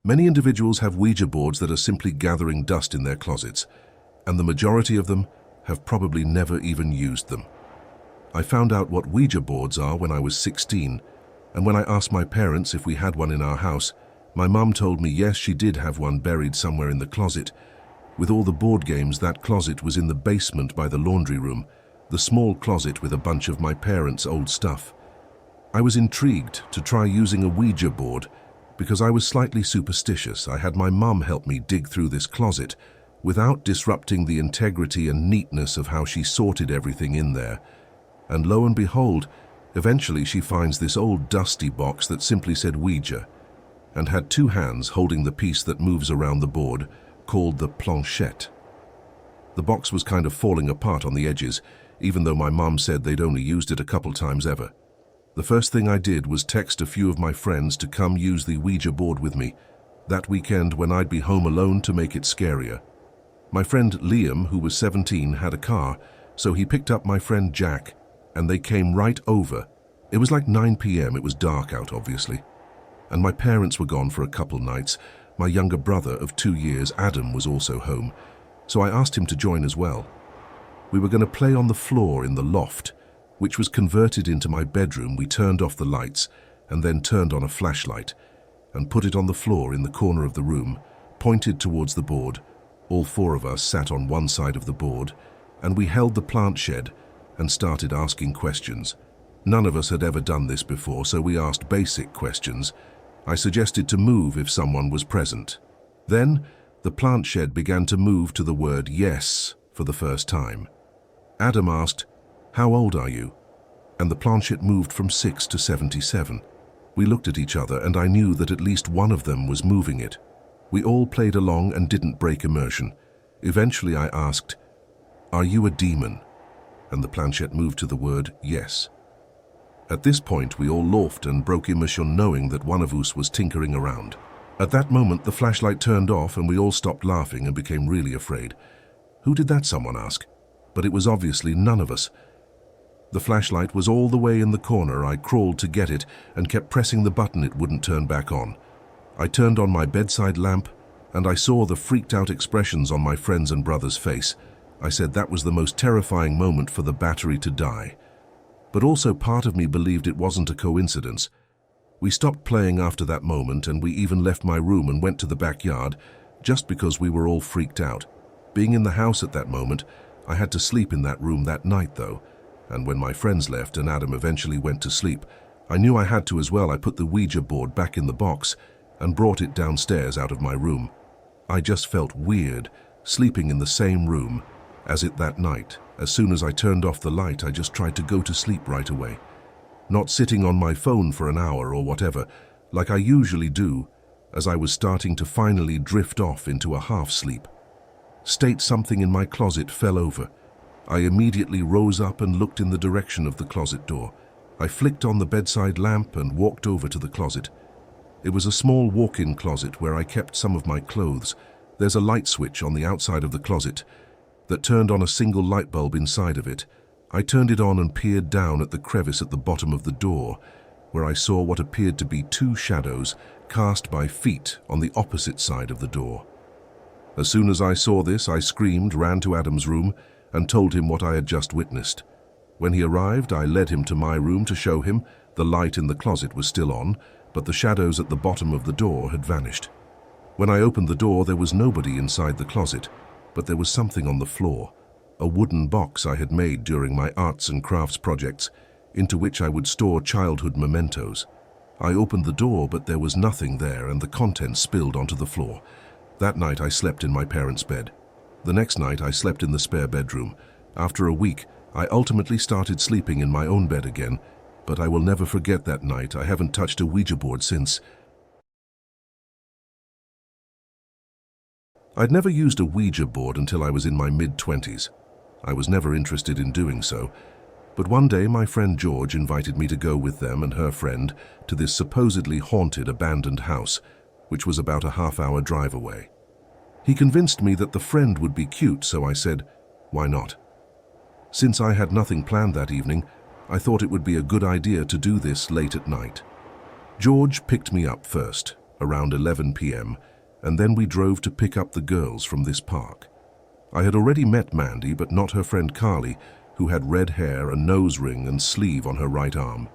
Many individuals have Ouija boards that are simply gathering dust in their closets, and the majority of them have probably never even used them. I found out what Ouija boards are when I was 16, and when I asked my parents if we had one in our house, my mum told me yes, she did have one buried somewhere in the closet. With all the board games, that closet was in the basement by the laundry room, the small closet with a bunch of my parents' old stuff. I was intrigued to try using a Ouija board because I was slightly superstitious. I had my mum help me dig through this closet without disrupting the integrity and neatness of how she sorted everything in there. And lo and behold, eventually she finds this old dusty box that simply said Ouija and had two hands holding the piece that moves around the board called the planchette. The box was kind of falling apart on the edges, even though my mum said they'd only used it a couple times ever. The first thing I did was text a few of my friends to come use the Ouija board with me that weekend when I'd be home alone to make it scarier. My friend Liam, who was 17, had a car, so he picked up my friend Jack, and they came right over. It was like 9 p.m. It was dark out, obviously. And my parents were gone for a couple nights. My younger brother of 2 years, Adam, was also home, so I asked him to join as well. We were going to play on the floor in the loft, which was converted into my bedroom. We turned off the lights and then turned on a flashlight and put it on the floor in the corner of the room, pointed towards the board. All four of us sat on one side of the board, and we held the plant shed and started asking questions. None of us had ever done this before, so we asked basic questions. I suggested to move if someone was present. Then, the plant shed began to move to the word yes for the first time. Adam asked, "How old are you?" And the planchette moved from 6 to 77. We looked at each other and I knew that at least one of them was moving it. We all played along and didn't break immersion. Eventually I asked, "Are you a demon?" And the planchette moved to the word yes. At this point we all laughed and broke immersion knowing that one of us was tinkering around. At that moment the flashlight turned off and we all stopped laughing and became really afraid. "Who did that?" someone asked. But it was obviously none of us. The flashlight was all the way in the corner. I crawled to get it and kept pressing the button. It wouldn't turn back on. I turned on my bedside lamp and I saw the freaked out expressions on my friend's and brother's face. I said that was the most terrifying moment for the battery to die. But also part of me believed it wasn't a coincidence. We stopped playing after that moment and we even left my room and went to the backyard just because we were all freaked out. Being in the house at that moment, I had to sleep in that room that night though, and when my friends left and Adam eventually went to sleep, I knew I had to as well. I put the Ouija board back in the box and brought it downstairs out of my room. I just felt weird, sleeping in the same room as it that night. As soon as I turned off the light, I just tried to go to sleep right away. Not sitting on my phone for an hour or whatever, like I usually do, as I was starting to finally drift off into a half-sleep. State something in my closet fell over. I immediately rose up and looked in the direction of the closet door. I flicked on the bedside lamp and walked over to the closet. It was a small walk-in closet where I kept some of my clothes. There's a light switch on the outside of the closet that turned on a single light bulb inside of it. I turned it on and peered down at the crevice at the bottom of the door, where I saw what appeared to be two shadows cast by feet on the opposite side of the door. As soon as I saw this, I screamed, ran to Adam's room, and told him what I had just witnessed. When he arrived, I led him to my room to show him the light in the closet was still on, but the shadows at the bottom of the door had vanished. When I opened the door, there was nobody inside the closet, but there was something on the floor, a wooden box I had made during my arts and crafts projects, into which I would store childhood mementos. I opened the door, but there was nothing there, and the contents spilled onto the floor. That night I slept in my parents' bed. The next night I slept in the spare bedroom. After a week, I ultimately started sleeping in my own bed again, but I will never forget that night. I haven't touched a Ouija board since. I'd never used a Ouija board until I was in my mid-20s. I was never interested in doing so, but one day my friend George invited me to go with them and her friend to this supposedly haunted abandoned house, which was about a half-hour drive away. He convinced me that the friend would be cute, so I said, why not? Since I had nothing planned that evening, I thought it would be a good idea to do this late at night. George picked me up first. around 11 p.m., and then we drove to pick up the girls from this park. I had already met Mandy, but not her friend Carly, who had red hair, a nose ring and sleeve on her right arm.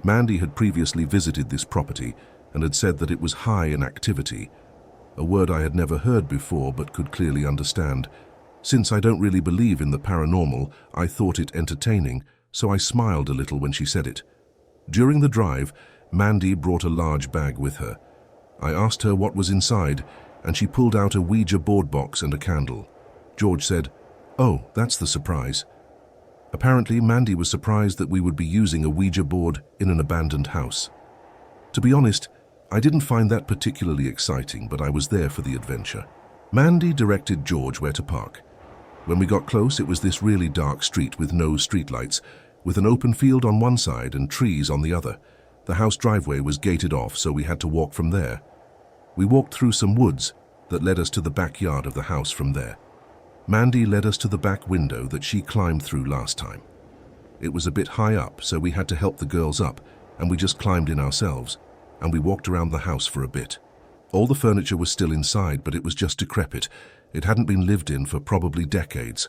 Mandy had previously visited this property and had said that it was high in activity, a word I had never heard before but could clearly understand. Since I don't really believe in the paranormal, I thought it entertaining, so I smiled a little when she said it. During the drive, Mandy brought a large bag with her. I asked her what was inside, and she pulled out a Ouija board box and a candle. George said, "Oh, that's the surprise." Apparently, Mandy was surprised that we would be using a Ouija board in an abandoned house. To be honest, I didn't find that particularly exciting, but I was there for the adventure. Mandy directed George where to park. When we got close, it was this really dark street with no streetlights, with an open field on one side and trees on the other. The house driveway was gated off, so we had to walk from there. We walked through some woods that led us to the backyard of the house from there. Mandy led us to the back window that she climbed through last time. It was a bit high up, so we had to help the girls up, and we just climbed in ourselves, and we walked around the house for a bit. All the furniture was still inside, but it was just decrepit. It hadn't been lived in for probably decades.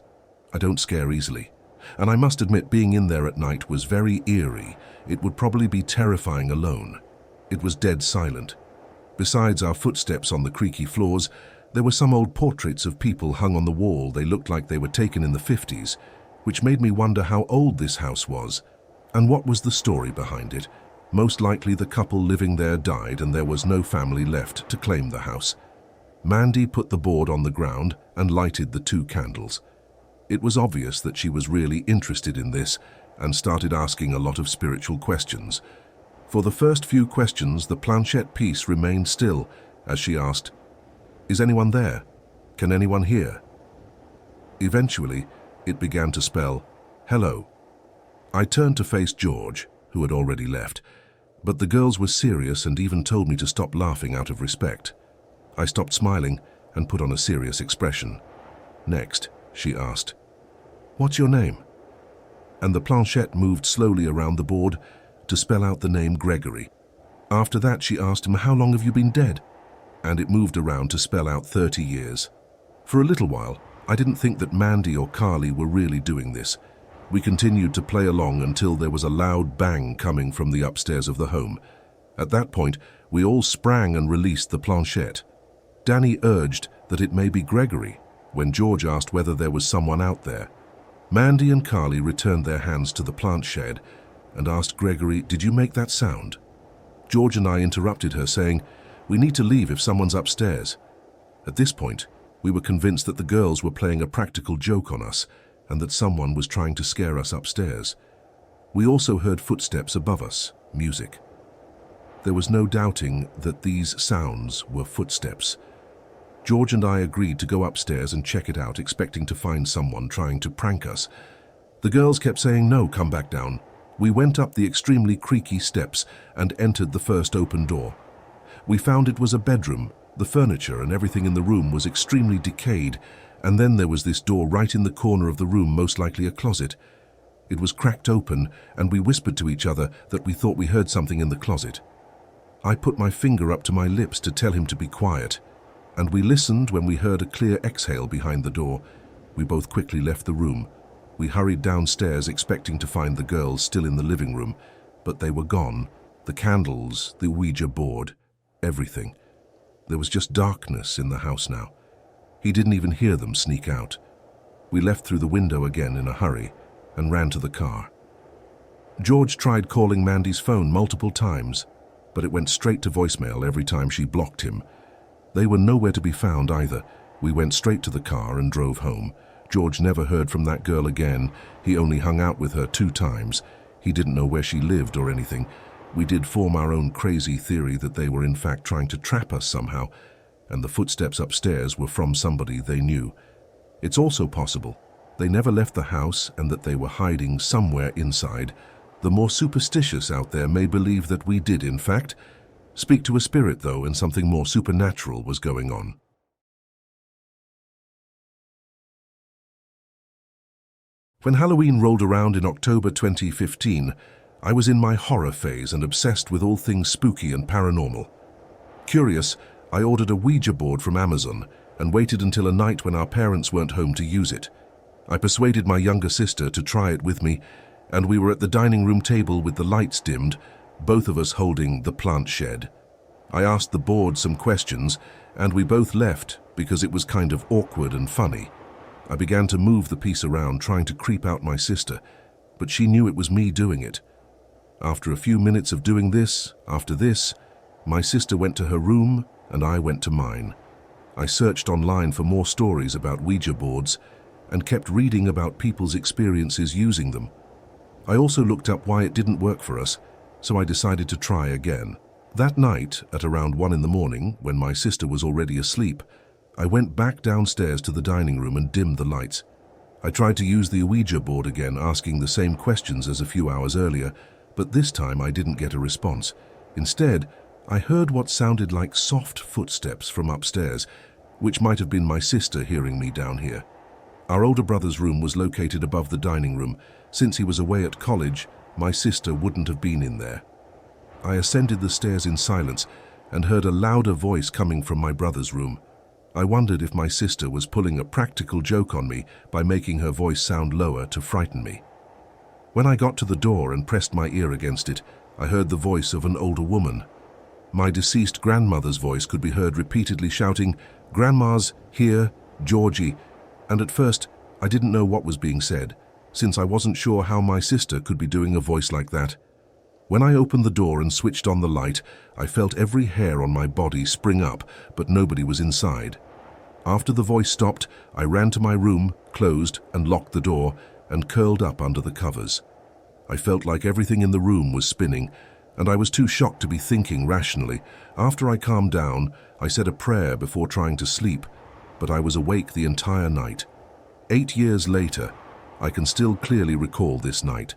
I don't scare easily. And I must admit, being in there at night was very eerie. It would probably be terrifying alone. It was dead silent. Besides our footsteps on the creaky floors, there were some old portraits of people hung on the wall. They looked like they were taken in the 50s, which made me wonder how old this house was, and what was the story behind it. Most likely the couple living there died and there was no family left to claim the house. Mandy put the board on the ground and lighted the 2 candles. It was obvious that she was really interested in this and started asking a lot of spiritual questions. For the first few questions, the planchette piece remained still as she asked, "Is anyone there? Can anyone hear?" Eventually, it began to spell, "Hello." I turned to face George, who had already left, but the girls were serious and even told me to stop laughing out of respect. I stopped smiling and put on a serious expression. Next, she asked, "What's your name?" And the planchette moved slowly around the board to spell out the name Gregory. After that, she asked him, "How long have you been dead?" And it moved around to spell out 30 years. For a little while, I didn't think that Mandy or Carly were really doing this. We continued to play along until there was a loud bang coming from the upstairs of the home. At that point, we all sprang and released the planchette. Danny urged that it may be Gregory, when George asked whether there was someone out there. Mandy and Carly returned their hands to the plant shed and asked Gregory, "Did you make that sound?" George and I interrupted her, saying, "We need to leave if someone's upstairs." At this point, we were convinced that the girls were playing a practical joke on us and that someone was trying to scare us upstairs. We also heard footsteps above us, music. There was no doubting that these sounds were footsteps. George and I agreed to go upstairs and check it out, expecting to find someone trying to prank us. The girls kept saying, "No, come back down." We went up the extremely creaky steps and entered the first open door. We found it was a bedroom. The furniture and everything in the room was extremely decayed, and then there was this door right in the corner of the room, most likely a closet. It was cracked open, and we whispered to each other that we thought we heard something in the closet. I put my finger up to my lips to tell him to be quiet, and we listened when we heard a clear exhale behind the door. We both quickly left the room. We hurried downstairs expecting to find the girls still in the living room, but they were gone. The candles, the Ouija board, everything. There was just darkness in the house now. He didn't even hear them sneak out. We left through the window again in a hurry and ran to the car. George tried calling Mandy's phone multiple times, but it went straight to voicemail every time she blocked him. They were nowhere to be found either. We went straight to the car and drove home. George never heard from that girl again. He only hung out with her 2 times. He didn't know where she lived or anything. We did form our own crazy theory that they were in fact trying to trap us somehow, and the footsteps upstairs were from somebody they knew. It's also possible they never left the house and that they were hiding somewhere inside. The more superstitious out there may believe that we did, in fact, speak to a spirit, though, and something more supernatural was going on. When Halloween rolled around in October 2015, I was in my horror phase and obsessed with all things spooky and paranormal. Curious, I ordered a Ouija board from Amazon and waited until a night when our parents weren't home to use it. I persuaded my younger sister to try it with me, and we were at the dining room table with the lights dimmed, both of us holding the plant shed. I asked the board some questions, and we both left because it was kind of awkward and funny. I began to move the piece around, trying to creep out my sister, but she knew it was me doing it. After a few minutes of doing this, my sister went to her room and I went to mine. I searched online for more stories about Ouija boards and kept reading about people's experiences using them. I also looked up why it didn't work for us, so I decided to try again. That night, at around 1 in the morning, when my sister was already asleep, I went back downstairs to the dining room and dimmed the lights. I tried to use the Ouija board again, asking the same questions as a few hours earlier, but this time I didn't get a response. Instead, I heard what sounded like soft footsteps from upstairs, which might have been my sister hearing me down here. Our older brother's room was located above the dining room. Since he was away at college, my sister wouldn't have been in there. I ascended the stairs in silence and heard a louder voice coming from my brother's room. I wondered if my sister was pulling a practical joke on me by making her voice sound lower to frighten me. When I got to the door and pressed my ear against it, I heard the voice of an older woman. My deceased grandmother's voice could be heard repeatedly shouting, "Grandma's here, Georgie," and at first I didn't know what was being said, since I wasn't sure how my sister could be doing a voice like that. When I opened the door and switched on the light, I felt every hair on my body spring up, but nobody was inside. After the voice stopped, I ran to my room, closed and locked the door, and curled up under the covers. I felt like everything in the room was spinning, and I was too shocked to be thinking rationally. After I calmed down, I said a prayer before trying to sleep, but I was awake the entire night. 8 years later, I can still clearly recall this night.